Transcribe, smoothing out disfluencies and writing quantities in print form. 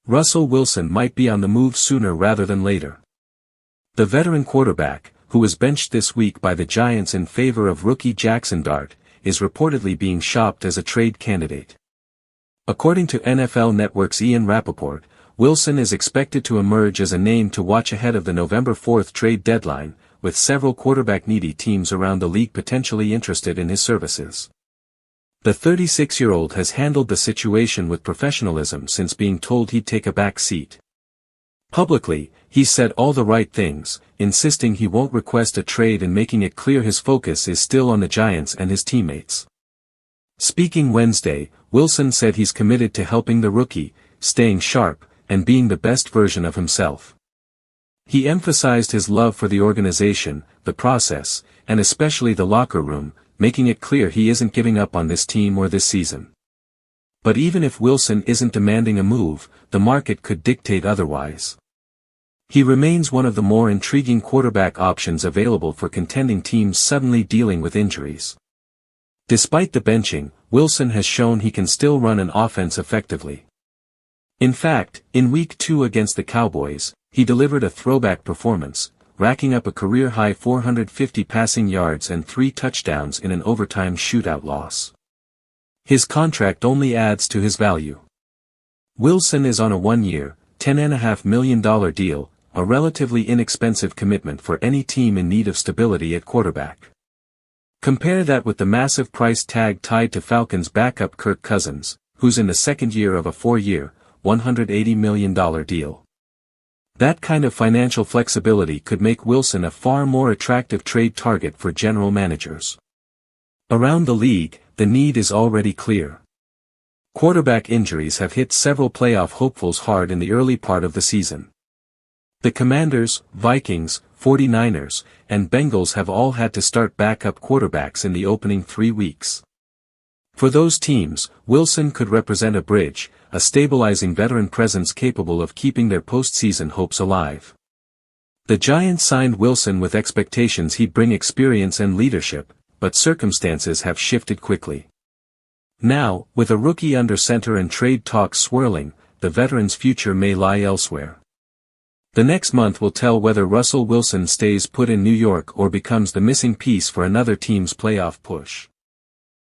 Russell Wilson might be on the move sooner rather than later. The veteran quarterback, who was benched this week by the Giants in favor of rookie Jaxson Dart, is reportedly being shopped as a trade candidate. According to NFL Network's Ian Rappaport, Wilson is expected to emerge as a name to watch ahead of the November 4th trade deadline, with several quarterback-needy teams around the league potentially interested in his services. The 36-year-old has handled the situation with professionalism since being told he'd take a back seat. Publicly, he's said all the right things, insisting he won't request a trade and making it clear his focus is still on the Giants and his teammates. Speaking Wednesday, Wilson said he's committed to helping the rookie, staying sharp, and being the best version of himself. He emphasized his love for the organization, the process, and especially the locker room, making it clear he isn't giving up on this team or this season. But even if Wilson isn't demanding a move, the market could dictate otherwise. He remains one of the more intriguing quarterback options available for contending teams suddenly dealing with injuries. Despite the benching, Wilson has shown he can still run an offense effectively. In fact, in Week 2 against the Cowboys, he delivered a throwback performance, racking up a career-high 450 passing yards and 3 touchdowns in an overtime shootout loss. His contract only adds to his value. Wilson is on a 1-year, $10.5 million deal, a relatively inexpensive commitment for any team in need of stability at quarterback. Compare that with the massive price tag tied to Falcons backup Kirk Cousins, who's in the second year of a 4-year, $180 million deal. That kind of financial flexibility could make Wilson a far more attractive trade target for general managers. Around the league, the need is already clear. Quarterback injuries have hit several playoff hopefuls hard in the early part of the season. The Commanders, Vikings, 49ers, and Bengals have all had to start backup quarterbacks in the opening 3 weeks. For those teams, Wilson could represent a bridge, a stabilizing veteran presence capable of keeping their postseason hopes alive. The Giants signed Wilson with expectations he'd bring experience and leadership, but circumstances have shifted quickly. Now, with a rookie under center and trade talks swirling, the veteran's future may lie elsewhere. The next month will tell whether Russell Wilson stays put in New York or becomes the missing piece for another team's playoff push.